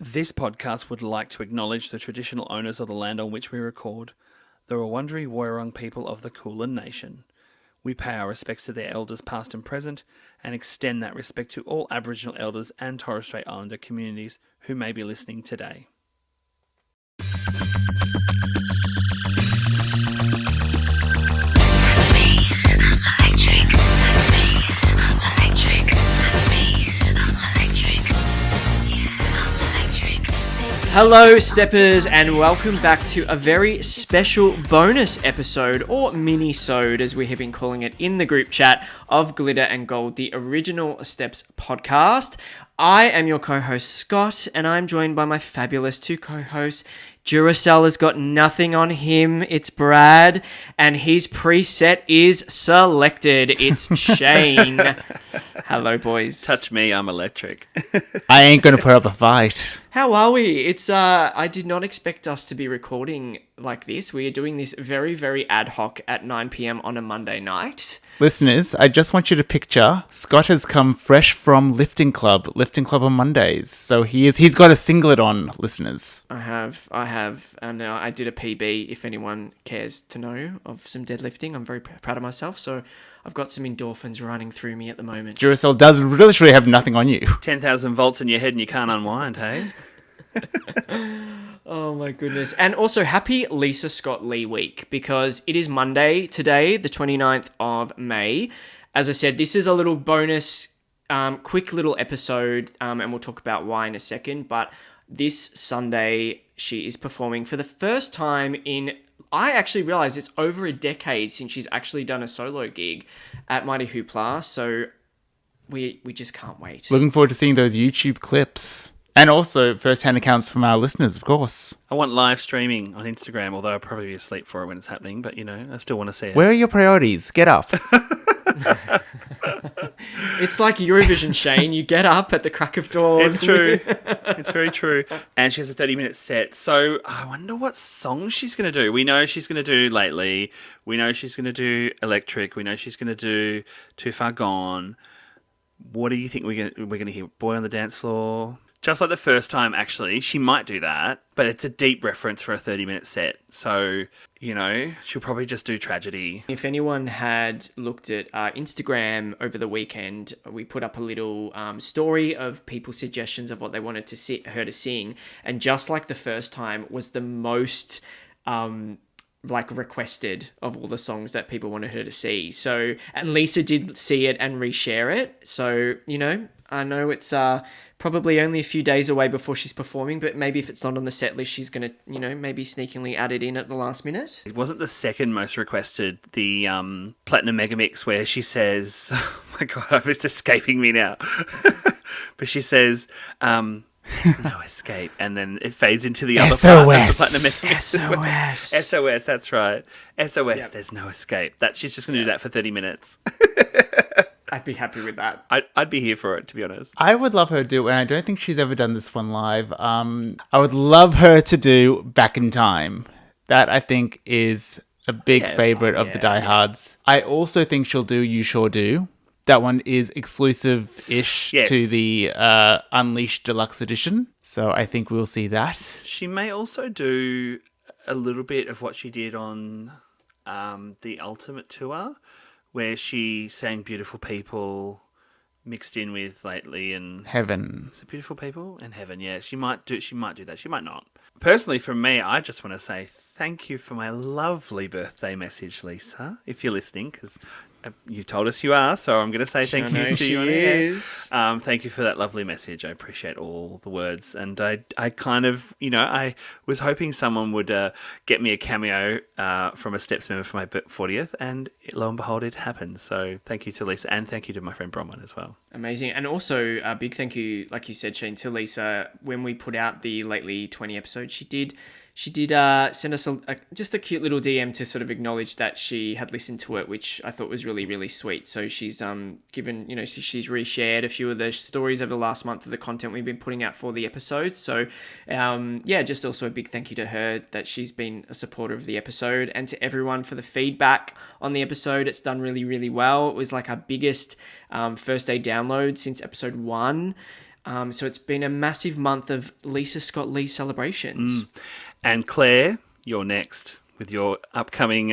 This podcast would like to acknowledge the traditional owners of the land on which we record, the Wurundjeri Woiwurrung people of the Kulin Nation. We pay our respects to their elders past and present and extend that respect to all Aboriginal elders and Torres Strait Islander communities who may be listening today. Hello steppers, and welcome back to a very special bonus episode, or mini-sode as we have been calling it in the group chat, of Glitter and Gold, the original Steps podcast. I am your co-host Scott, and I'm joined by my fabulous two co-hosts. Duracell has got nothing on him, it's Brad, and his preset is selected, it's Shane. Hello boys. Touch me, I'm electric. I ain't gonna put up a fight. How are we? It's I did not expect us to be recording like this. We are doing this very, very ad hoc at 9 p.m. on a Monday night. Listeners, I just want you to picture Scott has come fresh from lifting club on Mondays. So he's got a singlet on, listeners. I have, and I did a PB, if anyone cares to know, of some deadlifting. I'm very proud of myself, so I've got some endorphins running through me at the moment. Duracell does literally have nothing on you. 10,000 volts in your head and you can't unwind, hey? Oh my goodness. And also happy Lisa Scott Lee week, because it is Monday today, the 29th of May. As I said, this is a little bonus, quick little episode, and we'll talk about why in a second. But this Sunday, she is performing for the first time in, I actually realized it's over a decade since she's actually done a solo gig at Mighty Hoopla. So we just can't wait. Looking forward to seeing those YouTube clips. And also first-hand accounts from our listeners, of course. I want live streaming on Instagram, although I'll probably be asleep for it when it's happening. But, you know, I still want to see it. Where are your priorities? Get up. It's like Eurovision, Shane. You get up at the crack of dawn. It's true. It's very true. And she has a 30-minute set. So I wonder what song she's going to do. We know she's going to do Lately. We know she's going to do Electric. We know she's going to do Too Far Gone. What do you think we're going to hear? Boy on the Dance Floor? Just like the first time, actually, she might do that, but it's a deep reference for a 30-minute set. So, you know, she'll probably just do Tragedy. If anyone had looked at Instagram over the weekend, we put up a little story of people's suggestions of what they wanted to her to sing. And just like the first time was the most requested of all the songs that people wanted her to see. So, and Lisa did see it and reshare it. So, you know, I know it's probably only a few days away before she's performing, but maybe if it's not on the set list, she's going to, you know, maybe sneakily add it in at the last minute. It wasn't the second most requested, the Platinum Mega Mix, where she says, oh my God, it's escaping me now. But she says, there's no escape. And then it fades into the other part of the Platinum Mega Mix. SOS. SOS, that's right. SOS, Yep. There's no escape. She's just going to do that for 30 minutes. I'd be happy with that. I'd be here for it, to be honest. I would love her to do, and I don't think she's ever done this one live. I would love her to do Back in Time. That, I think, is a big favourite of the diehards. I also think she'll do You Sure Do. That one is exclusive-ish to the Unleashed Deluxe Edition. So I think we'll see that. She may also do a little bit of what she did on the Ultimate Tour, where she sang Beautiful People mixed in with Lately and Heaven. Is it Beautiful People and Heaven? Yeah, she might do that. She might not. Personally, for me, I just want to say thank you for my lovely birthday message, Lisa, if you're listening, because you told us you are, so I'm going to say thank you to you on air. Thank you for that lovely message. I appreciate all the words. And I kind of, you know, I was hoping someone would get me a cameo from a Steps member for my 40th, and lo and behold, it happened. So thank you to Lisa, and thank you to my friend Bronwyn as well. Amazing. And also a big thank you, like you said, Shane, to Lisa. When we put out the Lately 20 episode, she did send us just a cute little DM to sort of acknowledge that she had listened to it, which I thought was really, really sweet. So she's given, you know, she's reshared a few of the stories over the last month of the content we've been putting out for the episodes. So just also a big thank you to her that she's been a supporter of the episode, and to everyone for the feedback on the episode. It's done really, really well. It was like our biggest first day download since episode 1. So it's been a massive month of Lisa Scott Lee celebrations. And Claire, you're next with your upcoming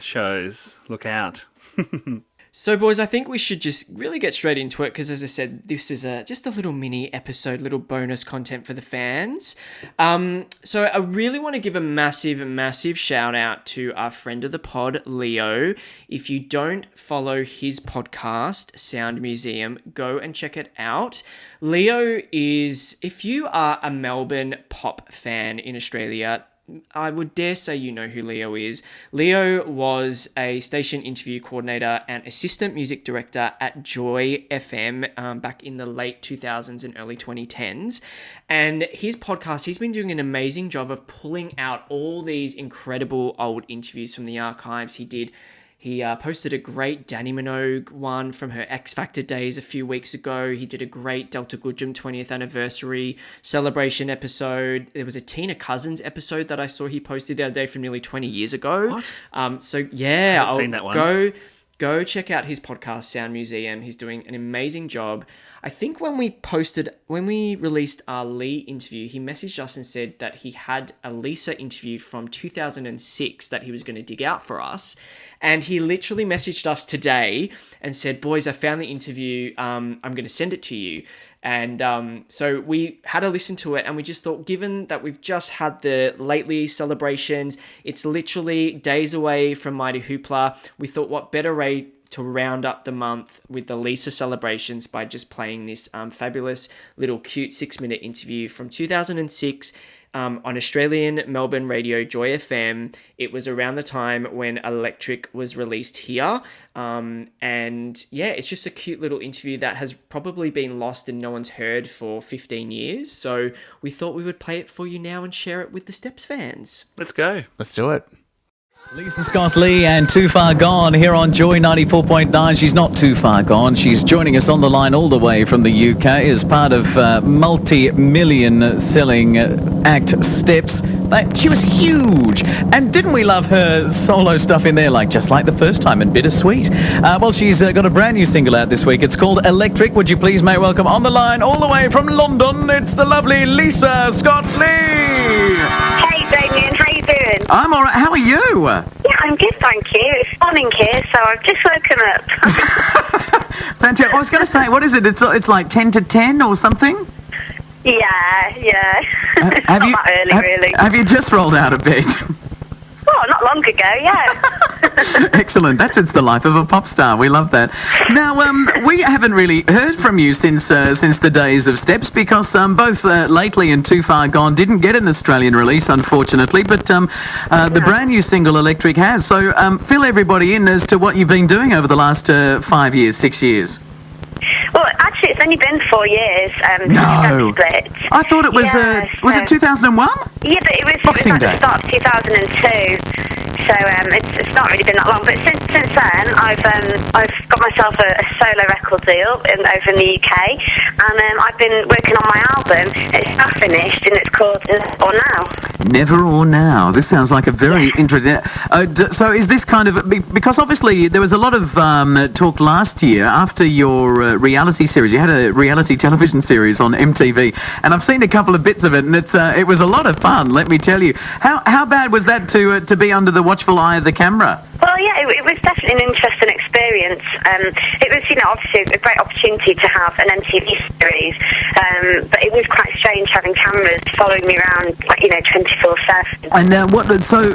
shows. Look out. So, boys, I think we should just really get straight into it because, as I said, this is just a little mini episode, little bonus content for the fans. So I really want to give a massive, massive shout out to our friend of the pod, Leo. If you don't follow his podcast, Sound Museum, go and check it out. Leo is, if you are a Melbourne pop fan in Australia, I would dare say you know who Leo is. Leo was a station interview coordinator and assistant music director at Joy FM back in the late 2000s and early 2010s. And his podcast, he's been doing an amazing job of pulling out all these incredible old interviews from the archives. He posted a great Dannii Minogue one from her X Factor days a few weeks ago. He did a great Delta Goodrem 20th anniversary celebration episode. There was a Tina Cousins episode that I saw he posted the other day from nearly 20 years ago. What? So yeah, I haven't seen that one. Go check out his podcast, Sound Museum. He's doing an amazing job. I think when we released our Lee interview, he messaged us and said that he had a Lisa interview from 2006 that he was going to dig out for us. And he literally messaged us today and said, boys, I found the interview. I'm going to send it to you. And so we had a listen to it and we just thought, given that we've just had the lately celebrations, it's literally days away from Mighty Hoopla, we thought what better way to round up the month with the Lisa celebrations by just playing this fabulous little cute 6-minute interview from 2006 on Australian Melbourne radio Joy FM. It was around the time when Electric was released here. And yeah, it's just a cute little interview that has probably been lost and no one's heard for 15 years. So we thought we would play it for you now and share it with the Steps fans. Let's go. Let's do it. Lisa Scott Lee and Too Far Gone here on Joy 94.9. She's not too far gone. She's joining us on the line all the way from the UK as part of multi-million selling act Steps. She was huge. And didn't we love her solo stuff in there, just like the first time and Bittersweet? Well, she's got a brand new single out this week. It's called Electric. Would you please make welcome on the line all the way from London? It's the lovely Lisa Scott Lee. Hey Damian, how you doing? I'm all right. How are you? Yeah, I'm good, thank you. It's morning here, so I've just woken up. Fantastic. I was going to say, what is it? It's like 10 to 10 or something? Yeah. It's Have not you, that early, really. Have you just rolled out of bed? Oh, not long ago, yeah. Excellent. It's the life of a pop star. We love that. Now, we haven't really heard from you since the days of Steps because both Lately and Too Far Gone didn't get an Australian release, unfortunately, but the brand new single Electric has. So fill everybody in as to what you've been doing over the last 5 years, 6 years. Well, actually, it's only been 4 years No. split. I thought it was, was it 2001? Yeah, but it was Boxing at Day. the start of 2002. So it's not really been that long, but since then I've got myself a solo record deal over in the UK, and I've been working on my album. It's now finished, and it's called Never or Now. Never or Now. This sounds like a very interesting. So is this kind of because obviously there was a lot of talk last year after your reality series. You had a reality television series on MTV, and I've seen a couple of bits of it, and it was a lot of fun. Let me tell you. How bad was that to be under the watchful eye of the camera? Well, yeah, it was definitely an interesting experience. It was, obviously a great opportunity to have an MTV series, but it was quite strange having cameras following me around, 24/7. And so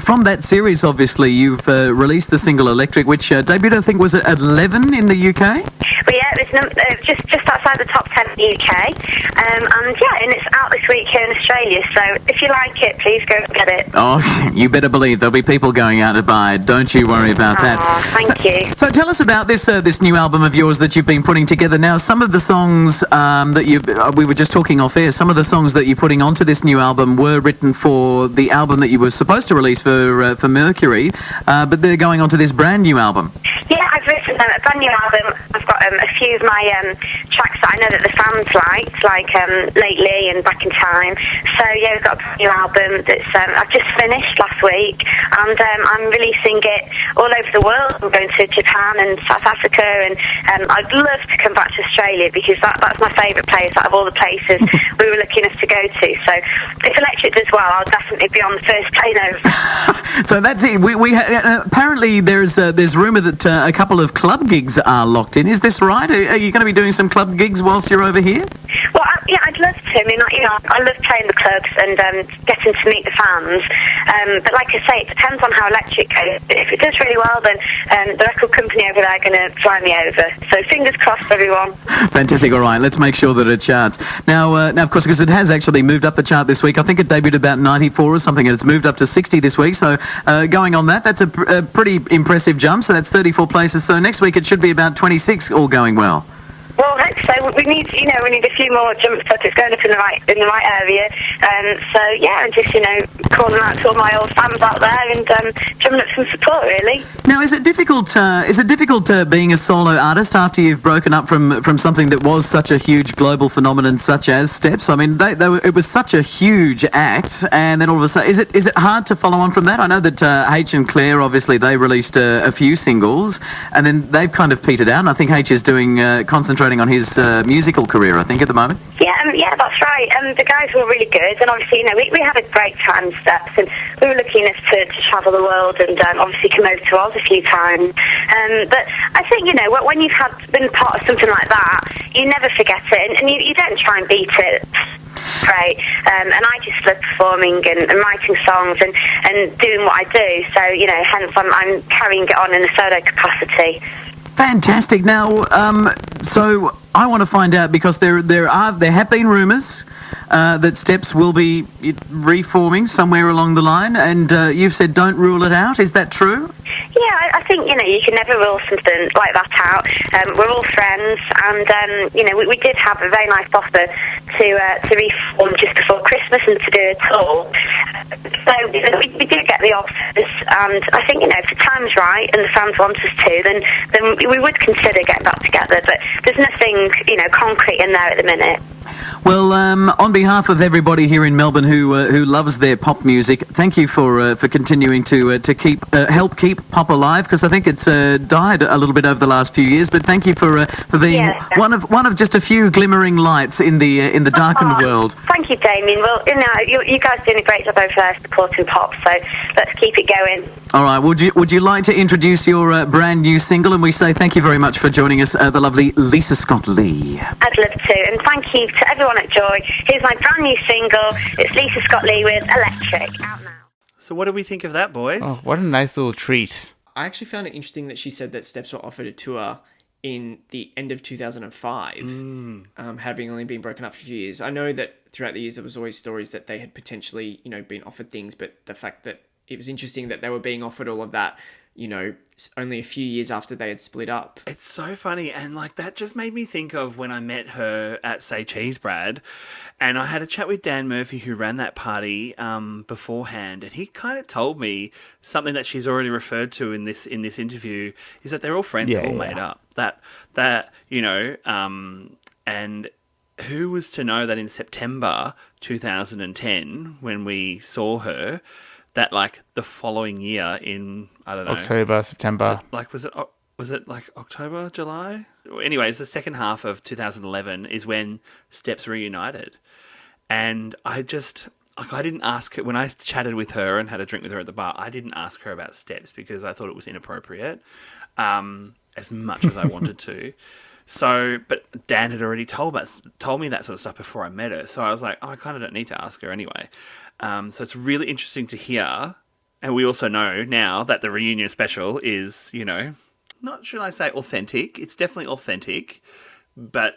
from that series, obviously, you've released the single Electric, which debuted, I think, was it at 11 in the UK? Well, yeah, it was just outside the top 10 in the UK, and it's out this week here in Australia, so if you like it, please go and get it. Oh, you better believe there'll be people going out to buy it. Don't you worry about that. Oh, thank you. So tell us about this new album of yours that you've been putting together. Now, some of the songs that we were just talking off air, some of the songs that you're putting onto this new album were written for the album that you were supposed to release for Mercury, but they're going onto this brand new album. Yeah, I've written a brand new album. I've got a few of my tracks that I know that the fans liked, like Lately and Back in Time. So yeah, we've got a brand new album that's I've just finished last week, and I'm releasing it all over the world. I'm going to Japan and South Africa, and I'd love to come back to Australia because that's my favourite place out of all the places we were lucky enough to go to. So if Electric does well, I'll definitely be on the first plane over. So that's it. Apparently there's rumour that a couple of club gigs are locked in. Is this right? Are you going to be doing some club gigs whilst you're over here? Well, yeah, I'd love to. I mean, I love playing the clubs and getting to meet the fans. But like I say, it depends on how Electric goes. If it does really well, then the record company over there are going to fly me over. So fingers crossed, everyone. Fantastic. All right, let's make sure that it charts. Now, of course, because it has actually moved up the chart this week. I think it debuted about 94 or something, and it's moved up to 60 this week. So going on that's a pretty impressive jump. So that's 34 places. So next week it should be about 26, all going well. Well, I hope so. We need a few more jumps, but it's going up in the right area. So yeah, and just calling out to all my old fans out there and drumming up some support, really. Now, is it difficult? Being a solo artist after you've broken up from something that was such a huge global phenomenon, such as Steps? I mean, it was such a huge act, and then all of a sudden, is it hard to follow on from that? I know that H and Claire, obviously, they released a few singles, and then they've kind of petered out. And I think H is doing concentrating on his musical career, I think, at the moment. Yeah, that's right. The guys were really good, and obviously, we had a great time in Steps, and we were lucky enough to travel the world and obviously come over to Oz a few times. But I think, when you've been part of something like that, you never forget it, and you don't try and beat it. Great. And I just love performing and writing songs and doing what I do. So, hence I'm carrying it on in a solo capacity. Fantastic. Now, so I want to find out, because there have been rumours that Steps will be reforming somewhere along the line, and you've said don't rule it out. Is that true? Yeah, I think, you can never rule something like that out. We're all friends, and, we did have a very nice offer to reform just before Christmas and to do a tour. So, we did get the offers, and I think, if the time's right and the fans want us to, then we would consider getting back together, but there's nothing, concrete in there at the minute. Well, on behalf of everybody here in Melbourne who loves their pop music, thank you for continuing to help keep pop alive, because I think it's died a little bit over the last few years. But thank you for being one of just a few glimmering lights in the darkened world. Thank you, Damian. Well, you guys are doing a great job over there supporting pop, so let's keep it going. All right. Would you like to introduce your brand new single? And we say thank you very much for joining us, the lovely Lisa Scott Lee. I'd love to, and thank you to everyone at Joy. Here's my brand new single. It's Lisa Scott Lee with Electric, out now. So what do we think of that, boys? Oh, what a nice little treat. I actually found it interesting that she said that Steps were offered a tour in the end of 2005, having only been broken up for a few years. I know that throughout the years there was always stories that they had potentially, been offered things, but the fact that it was interesting that they were being offered all of that, only a few years after they had split up. It's so funny, and that just made me think of when I met her at Say Cheese, Brad, and I had a chat with Dan Murphy, who ran that party beforehand, and he kind of told me something that she's already referred to in this interview, is that they're all friends, they're all made up. That and who was to know that in September 2010, when we saw her, that the following year in, I don't know, October, September. Was it October, July? Anyways, the second half of 2011 is when Steps reunited. And I didn't ask her, when I chatted with her and had a drink with her at the bar, I didn't ask her about Steps because I thought it was inappropriate, as much as I wanted to. So, but Dan had already told me that sort of stuff before I met her. So I was like, I kind of don't need to ask her anyway. So it's really interesting to hear. And we also know now that the reunion special is, not should I say authentic. It's definitely authentic, but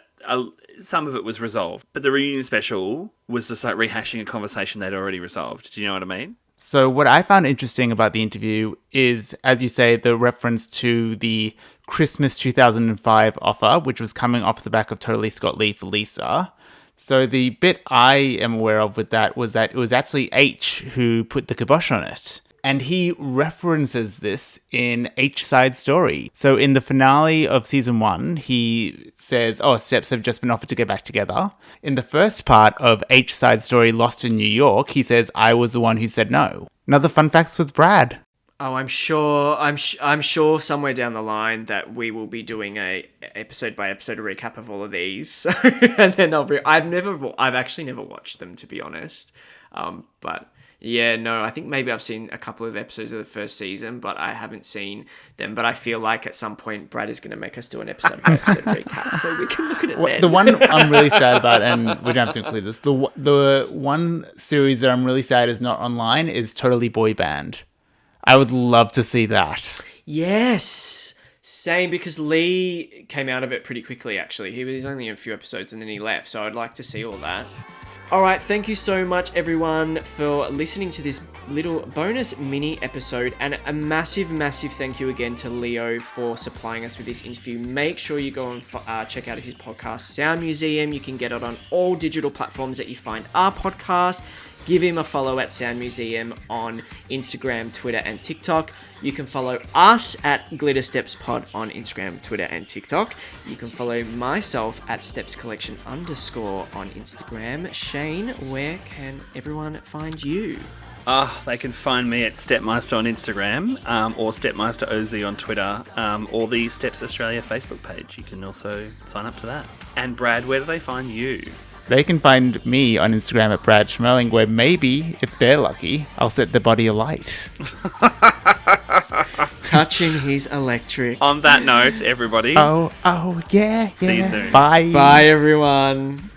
some of it was resolved. But the reunion special was just rehashing a conversation they'd already resolved. Do you know what I mean? So what I found interesting about the interview is, as you say, the reference to the Christmas 2005 offer, which was coming off the back of Totally Scott Lee for Lisa. So the bit I am aware of with that was it was actually H who put the kibosh on it. And he references this in H Side Story. So in the finale of season 1, he says, Steps have just been offered to get back together. In the first part of H Side Story, Lost in New York, he says, I was the one who said no. Another fun fact was Brad. Oh, I'm sure somewhere down the line that we will be doing a episode by episode recap of all of these. So, and then I've actually never watched them, to be honest. But yeah, no, I think maybe I've seen a couple of episodes of the first season, but I haven't seen them. But I feel like at some point Brad is going to make us do an episode by episode recap, so we can look at it then. The one I'm really sad about, and we don't have to include this, the one series that I'm really sad is not online is Totally Boy Band. I would love to see that. Yes, same, because Lee came out of it pretty quickly, actually. He was only in a few episodes and then he left, so I'd like to see all that. All right, thank you so much, everyone, for listening to this little bonus mini episode, and a massive, massive thank you again to Leo for supplying us with this interview. Make sure you go and check out his podcast, Sound Museum. You can get it on all digital platforms that you find our podcast. Give him a follow at Sound Museum on Instagram, Twitter, and TikTok. You can follow us at Glitter Steps Pod on Instagram, Twitter, and TikTok. You can follow myself at Steps Collection _ on Instagram. Shane, where can everyone find you? They can find me at Stepmeister on Instagram, or Stepmeister OZ on Twitter, or the Steps Australia Facebook page. You can also sign up to that. And Brad, where do they find you? They can find me on Instagram at Brad Schmeling, where maybe, if they're lucky, I'll set the body alight. Touching his electric. On that note, everybody. Oh, yeah. See you soon. Bye. Bye, everyone.